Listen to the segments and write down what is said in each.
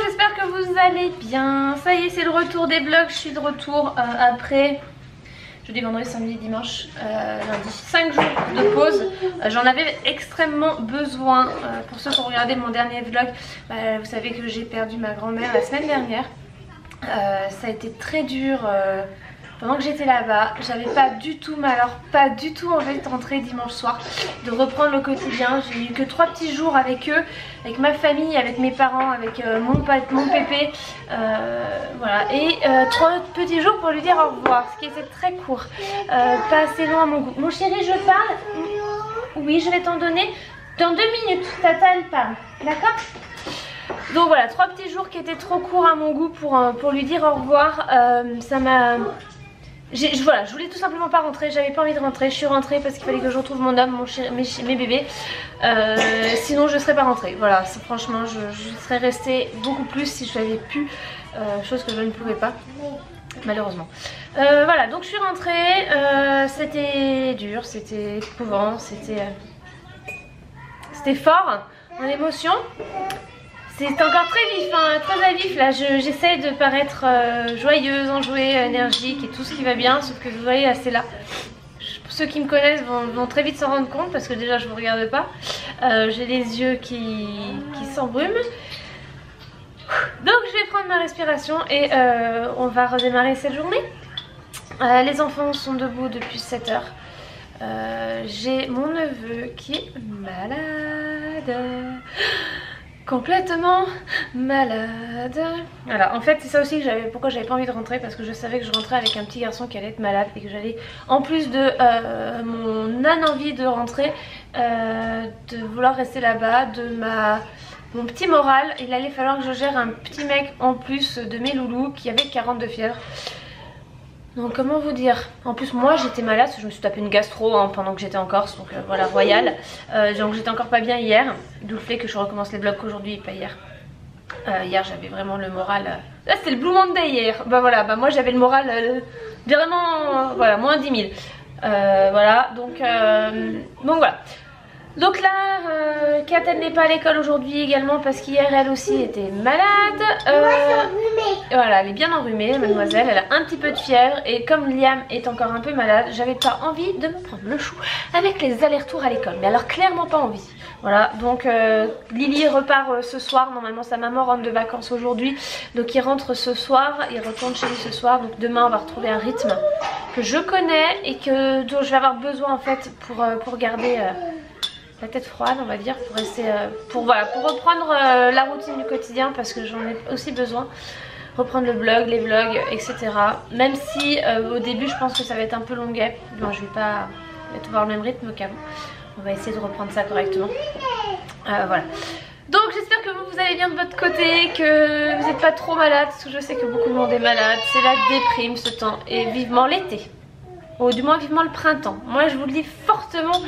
J'espère que vous allez bien. Ça y est, c'est le retour des vlogs. Je suis de retour après jeudi, vendredi, samedi, dimanche, lundi. 5 jours de pause. J'en avais extrêmement besoin. Pour ceux qui ont regardé mon dernier vlog, vous savez que j'ai perdu ma grand-mère la semaine dernière. Ça a été très dur. Pendant que j'étais là-bas, j'avais pas du tout, mais alors pas du tout envie de rentrer dimanche soir, de reprendre le quotidien. J'ai eu que 3 petits jours avec eux, avec ma famille, avec mes parents, avec mon pépé, voilà. Et 3 petits jours pour lui dire au revoir, ce qui était très court, pas assez long à mon goût. Mon chéri, je parle? Oui, je vais t'en donner dans 2 minutes. Tata, elle parle, d'accord? Donc voilà, 3 petits jours qui étaient trop courts à mon goût pour lui dire au revoir. Ça m'a... Voilà, je voulais tout simplement pas rentrer, j'avais pas envie de rentrer. Je suis rentrée parce qu'il fallait que je retrouve mon homme, mes bébés. Sinon je serais pas rentrée. Voilà, franchement je serais restée beaucoup plus si je l'avais pu, chose que je ne pouvais pas malheureusement. Voilà, donc je suis rentrée, c'était dur, c'était éprouvant, c'était fort en émotion. C'est encore très vif, hein, très à vif là. J'essaie de paraître joyeuse, enjouée, énergique et tout ce qui va bien. Sauf que vous voyez là, c'est là. Pour ceux qui me connaissent vont très vite s'en rendre compte parce que déjà je vous regarde pas. J'ai les yeux qui s'embrument. Donc je vais prendre ma respiration et on va redémarrer cette journée. Les enfants sont debout depuis 7 heures. J'ai mon neveu qui est malade. Complètement malade. Voilà, en fait c'est ça aussi que pourquoi j'avais pas envie de rentrer, parce que je savais que je rentrais avec un petit garçon qui allait être malade et que j'allais, en plus de mon non-envie de rentrer, de vouloir rester là-bas, de mon petit moral, il allait falloir que je gère un petit mec en plus de mes loulous qui avait 42 fièvre. Donc comment vous dire, en plus moi j'étais malade, je me suis tapé une gastro pendant que j'étais en Corse, donc voilà, royal. Donc j'étais encore pas bien hier, d'où le fait que je recommence les vlogs aujourd'hui et pas hier. Hier j'avais vraiment le moral, là c'était le Blue Monday hier, bah voilà, bah moi j'avais le moral vraiment, voilà, moins 10 000. Voilà, donc voilà. Donc là, Kat elle n'est pas à l'école aujourd'hui également parce qu'hier elle aussi était malade. Voilà, elle est bien enrhumée, mademoiselle, elle a un petit peu de fièvre et comme Liam est encore un peu malade, j'avais pas envie de me prendre le chou avec les allers-retours à l'école. Mais alors clairement pas envie. Voilà, donc Lily repart ce soir, normalement sa maman rentre de vacances aujourd'hui. Donc il rentre ce soir, il retourne chez lui ce soir. Donc demain on va retrouver un rythme que je connais et dont je vais avoir besoin en fait pour garder... la tête froide on va dire, pour rester pour reprendre la routine du quotidien, parce que j'en ai aussi besoin, reprendre le blog, les vlogs, etc. Même si au début je pense que ça va être un peu longuet, bon, je vais pas avoir le même rythme qu'avant, on va essayer de reprendre ça correctement. Voilà, donc j'espère que vous allez bien de votre côté, que vous n'êtes pas trop malade, parce que je sais que beaucoup de monde est malade, c'est la déprime ce temps, et vivement l'été, ou du moins vivement le printemps. Moi je vous le dis fortement,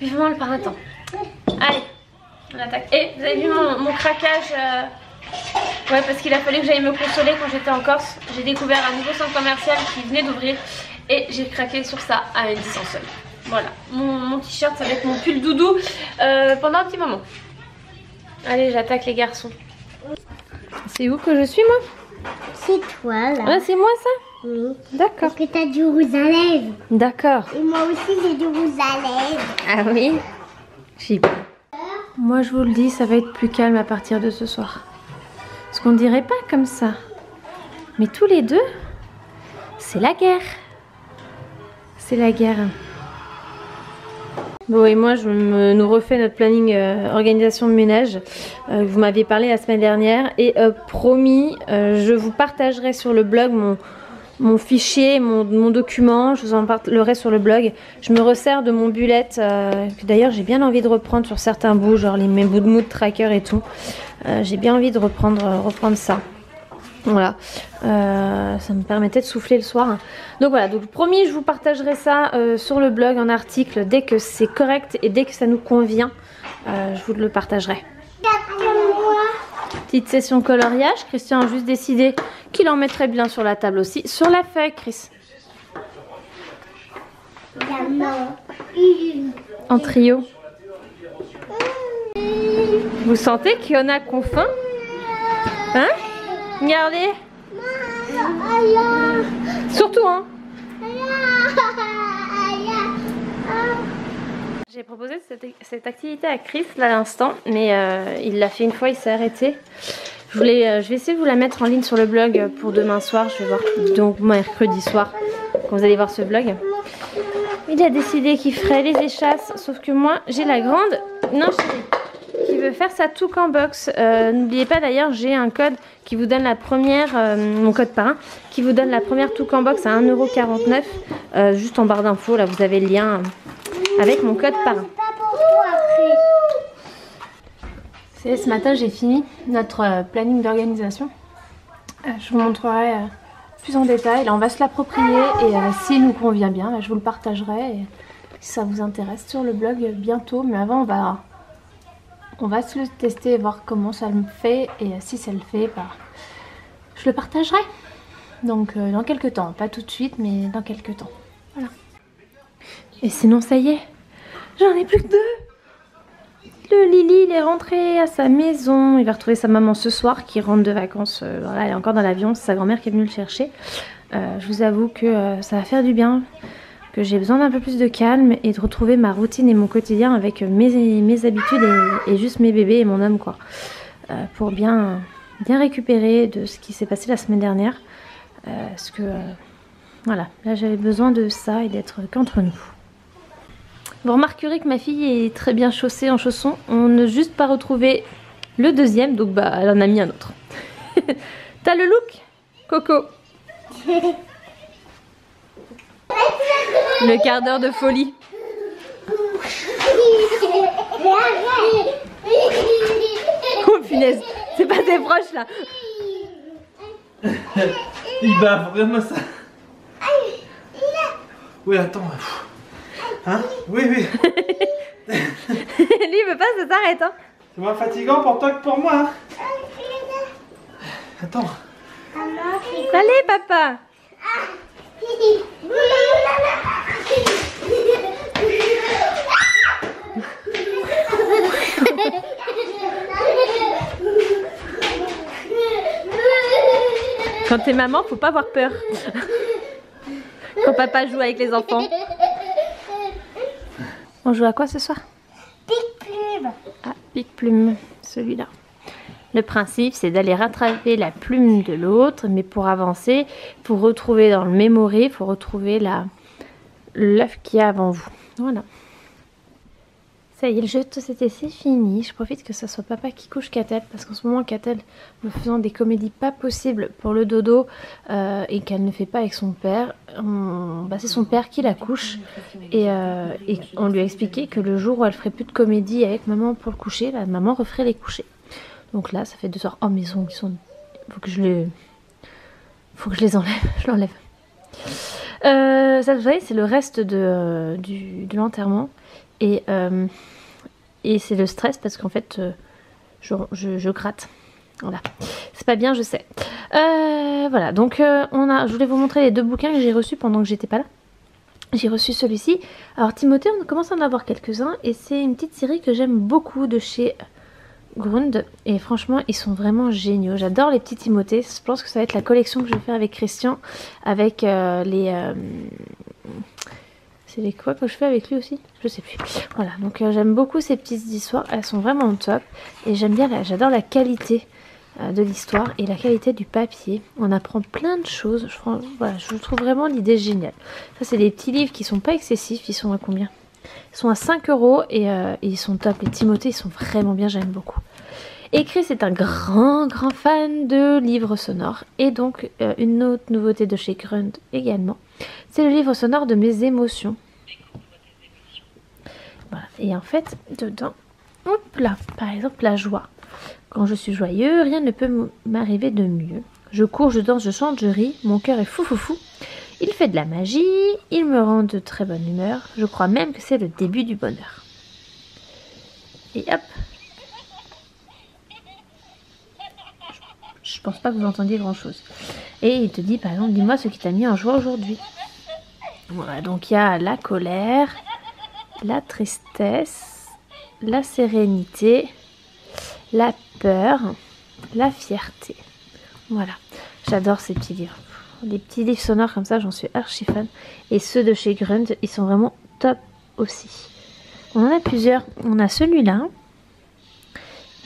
vivement le printemps. Allez, on attaque. Et vous avez vu mon craquage, ouais, parce qu'il a fallu que j'aille me consoler quand j'étais en Corse. J'ai découvert un nouveau centre commercial qui venait d'ouvrir et j'ai craqué sur ça à une distance seule. Voilà, mon t-shirt, ça va être mon pull doudou pendant un petit moment. Allez, j'attaque les garçons. C'est où que je suis moi? C'est toi là. Ah, c'est moi ça? Oui. D'accord. Parce que t'as du rouge à lèvres. D'accord. Et moi aussi j'ai du rouge à lèvres. Ah oui? J'ai peur. Moi je vous le dis, ça va être plus calme à partir de ce soir. Parce qu'on dirait pas comme ça. Mais tous les deux, c'est la guerre. C'est la guerre. Bon, et moi nous refais notre planning organisation de ménage. Vous m'aviez parlé la semaine dernière. Et promis, je vous partagerai sur le blog mon fichier, mon document, je vous en parlerai sur le blog. Je me resserre de mon bullet, que d'ailleurs j'ai bien envie de reprendre sur certains bouts, genre mes bouts de mood tracker et tout. J'ai bien envie de reprendre ça. Voilà, ça me permettait de souffler le soir. Donc voilà, donc promis, je vous partagerai ça sur le blog en article dès que c'est correct et dès que ça nous convient. Je vous le partagerai. Petite session coloriage. Christian a juste décidé qu'il en mettrait bien sur la table aussi. Sur la feuille, Chris. En trio. Vous sentez qu'il y en a qu'on faim? Hein? Regardez. Surtout, hein? J'ai proposé cette activité à Chris là à l'instant, mais il l'a fait une fois, il s'est arrêté. Je vais essayer de vous la mettre en ligne sur le blog pour demain soir, je vais voir. Donc mercredi soir, quand vous allez voir ce blog. Il a décidé qu'il ferait les échasses, sauf que moi j'ai la grande, non chérie, qui veut faire sa toucan box. N'oubliez pas d'ailleurs, j'ai un code qui vous donne la première, mon code parrain, qui vous donne la première toucan box à 1,49 €. Juste en barre d'infos, là vous avez le lien avec mon code parrain. Ce matin j'ai fini notre planning d'organisation. Je vous montrerai plus en détail. Là on va se l'approprier et s'il nous convient bien, là, je vous le partagerai. Et si ça vous intéresse sur le blog bientôt. Mais avant on va se le tester et voir comment ça me fait. Et si ça le fait, bah, je le partagerai. Donc dans quelques temps. Pas tout de suite mais dans quelques temps. Voilà. Et sinon ça y est, j'en ai plus que 2. Le Lily il est rentré à sa maison, il va retrouver sa maman ce soir qui rentre de vacances, voilà, elle est encore dans l'avion, c'est sa grand-mère qui est venue le chercher. Je vous avoue que ça va faire du bien, que j'ai besoin d'un peu plus de calme et de retrouver ma routine et mon quotidien avec mes habitudes et juste mes bébés et mon homme quoi. Pour bien récupérer de ce qui s'est passé la semaine dernière. Parce que voilà, là j'avais besoin de ça et d'être qu'entre nous. Vous remarquerez que ma fille est très bien chaussée en chaussons. On n'a juste pas retrouvé le deuxième, donc bah elle en a mis un autre. T'as le look, Coco? Le quart d'heure de folie. Oh punaise, c'est pas tes proches là. Il bave vraiment ça. Oui, attends. Hein? Oui. Lui, il veut pas, ça s'arrête. Hein. C'est moins fatigant pour toi que pour moi. Hein? Attends. Allez, papa. Quand t'es maman, faut pas avoir peur. Quand papa joue avec les enfants. On joue à quoi ce soir? Pique-plume. Ah, pique-plume, celui-là. Le principe, c'est d'aller rattraper la plume de l'autre, mais pour avancer, pour retrouver dans le memory, il faut retrouver l'œuf qu'il y a avant vous. Voilà. Ça y est, le jeu de société, c'est fini. Je profite que ce soit papa qui couche Catel, parce qu'en ce moment, Catel me faisant des comédies pas possibles pour le dodo et qu'elle ne fait pas avec son père, c'est son père qui la couche. Et on lui a expliqué que le jour où elle ferait plus de comédie avec maman pour le coucher, la maman referait les coucher. Donc là, ça fait 2 soirs. Oh, mais ils sont... Faut que je les enlève. Je l'enlève. Ça, vous voyez, c'est le reste de l'enterrement. Et c'est le stress parce qu'en fait je gratte. Voilà, c'est pas bien, je sais. Voilà, donc je voulais vous montrer les 2 bouquins que j'ai reçus pendant que j'étais pas là. J'ai reçu celui-ci. Alors Timothée, on commence à en avoir quelques-uns et c'est une petite série que j'aime beaucoup de chez Grund et franchement ils sont vraiment géniaux. J'adore les petits Timothée. Je pense que ça va être la collection que je vais faire avec Christian, avec c'est les quoi que je fais avec lui aussi, je sais plus. Voilà, donc j'aime beaucoup ces petites histoires, elles sont vraiment top et j'adore la qualité de l'histoire et la qualité du papier. On apprend plein de choses. Je trouve vraiment l'idée géniale. Ça c'est des petits livres qui sont pas excessifs. Ils sont à combien? Ils sont à 5 € et ils sont top. Les Timothée ils sont vraiment bien, j'aime beaucoup. Et Chris est un grand fan de livres sonores. Et donc une autre nouveauté de chez Grund également, c'est le livre sonore de mes émotions. Voilà. Et en fait dedans, hop là, par exemple la joie. Quand je suis joyeux, rien ne peut m'arriver de mieux. Je cours, je danse, je chante, je ris, mon cœur est fou. Il fait de la magie, il me rend de très bonne humeur. Je crois même que c'est le début du bonheur. Et hop. Je pense pas que vous entendiez grand chose. Et il te dit par exemple, dis-moi ce qui t'a mis en joie aujourd'hui. Voilà, donc il y a la colère, la tristesse, la sérénité, la peur, la fierté. Voilà, j'adore ces petits livres. Les petits livres sonores comme ça, j'en suis archi fan. Et ceux de chez Grunt, ils sont vraiment top aussi. On en a plusieurs. On a celui-là.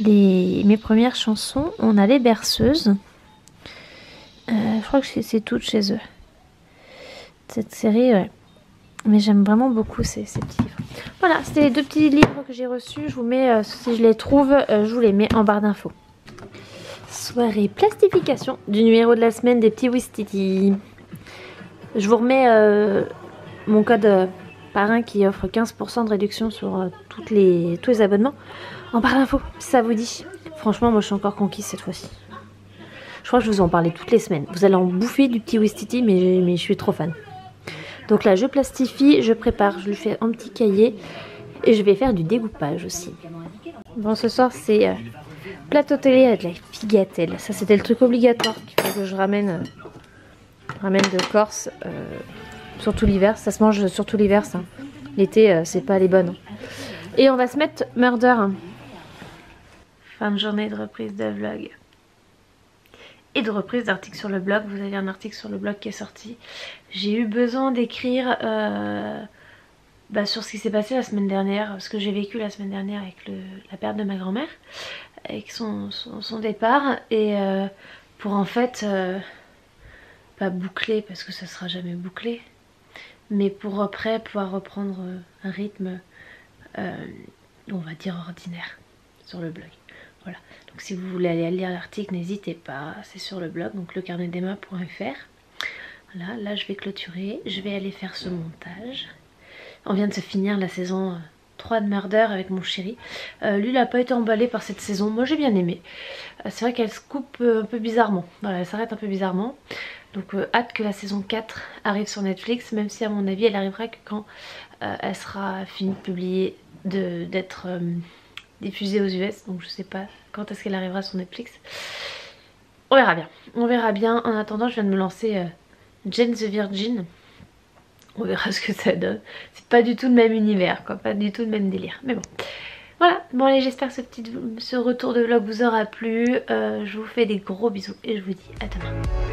Mes premières chansons. On a les berceuses. Je crois que c'est toutes chez eux. Cette série, ouais. Mais j'aime vraiment beaucoup ces petits livres. Voilà, c'était les 2 petits livres que j'ai reçus. Je vous mets, si je les trouve, je vous les mets en barre d'infos. Soirée plastification du numéro de la semaine des petits Wistiti. Je vous remets mon code parrain qui offre 15% de réduction sur tous les abonnements en barre d'infos, si ça vous dit. Franchement, moi je suis encore conquise cette fois-ci. Je crois que je vous en parlais toutes les semaines. Vous allez en bouffer du petit Wistiti, mais je suis trop fan. Donc là, je plastifie, je prépare, je lui fais un petit cahier et je vais faire du découpage aussi. Bon, ce soir, c'est plateau télé avec la figatelle. Ça, c'était le truc obligatoire qu'il faut que je ramène de Corse. Surtout l'hiver, ça se mange surtout l'hiver, ça. L'été, c'est pas les bonnes. Et on va se mettre Murder. Fin de journée de reprise de vlog. Et de reprise d'articles sur le blog. Vous avez un article sur le blog qui est sorti. J'ai eu besoin d'écrire sur ce qui s'est passé la semaine dernière, ce que j'ai vécu la semaine dernière avec la perte de ma grand-mère, avec son départ, et pour en fait pas boucler parce que ça sera jamais bouclé, mais pour après pouvoir reprendre un rythme on va dire ordinaire sur le blog. Voilà, donc si vous voulez aller lire l'article, n'hésitez pas, c'est sur le blog, donc lecarnetdemma.fr. Voilà, là je vais clôturer, je vais aller faire ce montage. On vient de se finir la saison 3 de Murder avec mon chéri. Lui il n'a pas été emballé par cette saison, moi j'ai bien aimé. C'est vrai qu'elle se coupe un peu bizarrement, voilà, elle s'arrête un peu bizarrement. Donc hâte que la saison 4 arrive sur Netflix, même si à mon avis elle arrivera que quand elle sera finie de publier, d'être diffusée aux US. Donc je sais pas quand est-ce qu'elle arrivera sur Netflix. On verra bien, on verra bien. En attendant, je viens de me lancer Jane the Virgin. On verra ce que ça donne. C'est pas du tout le même univers, quoi, pas du tout le même délire. Mais bon, voilà. Bon allez, j'espère que ce retour de vlog vous aura plu. Je vous fais des gros bisous et je vous dis à demain.